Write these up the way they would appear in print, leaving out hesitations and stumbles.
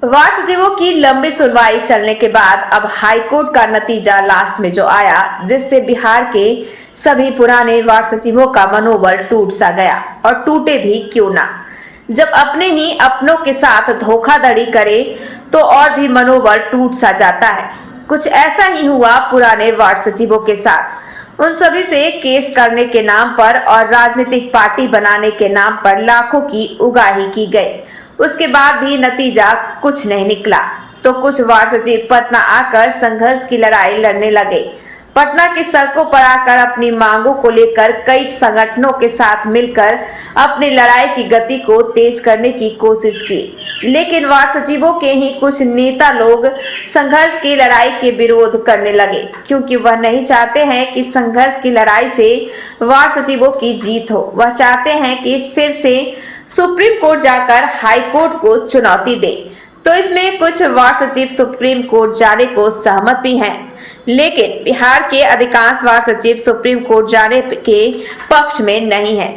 Ward सचिवों की लंबी सुनवाई चलने के बाद अब हाईकोर्ट का नतीजा लास्ट में जो आया, जिससे बिहार के सभी पुराने वार्ड सचिवों का मनोबल टूट सा गया। और टूटे भी क्यों ना, जब अपने ही अपनों के साथ धोखाधड़ी करे तो और भी मनोबल टूट सा जाता है। कुछ ऐसा ही हुआ पुराने वार्ड सचिवों के साथ। उन सभी से केस करने के नाम पर और राजनीतिक पार्टी बनाने के नाम पर लाखों की उगाही की गई। उसके बाद भी नतीजा कुछ नहीं निकला तो कुछ वार्ड सचिव पटना आकर संघर्ष की लड़ाई लड़ने लगे। पटना की सड़कों पर आकर अपनी मांगों को लेकर कई संगठनों के साथ मिलकर अपनी लड़ाई की गति को तेज करने की कोशिश की, लेकिन वार्ड सचिवों के ही कुछ नेता लोग संघर्ष की लड़ाई के विरोध करने लगे, क्योंकि वह नहीं चाहते हैं कि संघर्ष की लड़ाई से वार्ड सचिवों की जीत हो। वह चाहते हैं कि फिर से सुप्रीम कोर्ट जाकर हाई कोर्ट को चुनौती दे। तो इसमें कुछ वार्ड सचिव सुप्रीम कोर्ट जाने को सहमत भी हैं, लेकिन बिहार के अधिकांश वार्ड सचिव सुप्रीम कोर्ट जाने के पक्ष में नहीं है।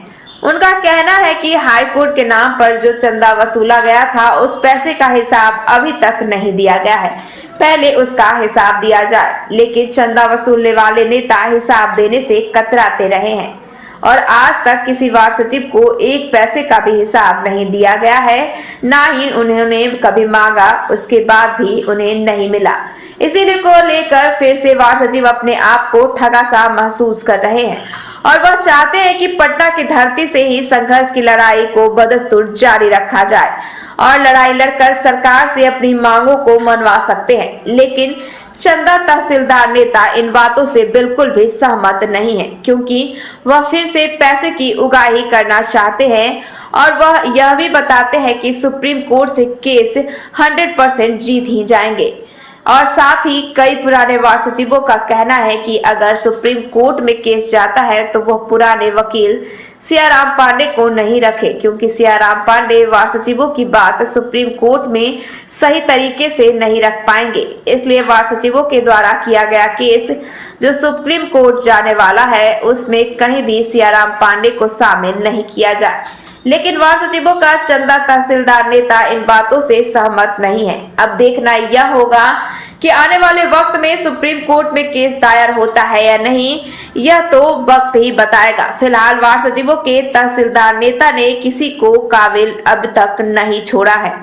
उनका कहना है कि हाई कोर्ट के नाम पर जो चंदा वसूला गया था, उस पैसे का हिसाब अभी तक नहीं दिया गया है। पहले उसका हिसाब दिया जाए, लेकिन चंदा वसूलने वाले नेता हिसाब देने से कतराते रहे हैं और आज तक किसी वार्ड सचिव को एक पैसे का भी हिसाब नहीं दिया गया है, ना ही उन्होंने कभी मांगा, उसके बाद भी उन्हें नहीं मिला। इसीलिए को लेकर फिर से वार्ड सचिव अपने आप को ठगा सा महसूस कर रहे हैं और वह चाहते हैं कि पटना की धरती से ही संघर्ष की लड़ाई को बदस्तूर जारी रखा जाए और लड़ाई लड़कर सरकार से अपनी मांगों को मनवा सकते हैं। लेकिन चंदा तहसीलदार नेता इन बातों से बिल्कुल भी सहमत नहीं है, क्योंकि वह फिर से पैसे की उगाही करना चाहते हैं और वह यह भी बताते हैं कि सुप्रीम कोर्ट से केस 100% जीत ही जाएंगे। और साथ ही कई पुराने वार्ड सचिवों का कहना है कि अगर सुप्रीम कोर्ट में केस जाता है तो वह पुराने वकील सियाराम पांडे को नहीं रखे, क्योंकि सियाराम पांडे वार्ड सचिवों की बात सुप्रीम कोर्ट में सही तरीके से नहीं रख पाएंगे। इसलिए वार्ड सचिवों के द्वारा किया गया केस जो सुप्रीम कोर्ट जाने वाला है, उसमें कहीं भी सियाराम पांडे को शामिल नहीं किया जाए। लेकिन वार्ड सचिवों का चंदा तहसीलदार नेता इन बातों से सहमत नहीं है। अब देखना यह होगा कि आने वाले वक्त में सुप्रीम कोर्ट में केस दायर होता है या नहीं, यह तो वक्त ही बताएगा। फिलहाल वार्ड सचिवों के तहसीलदार नेता ने किसी को काबिल अब तक नहीं छोड़ा है।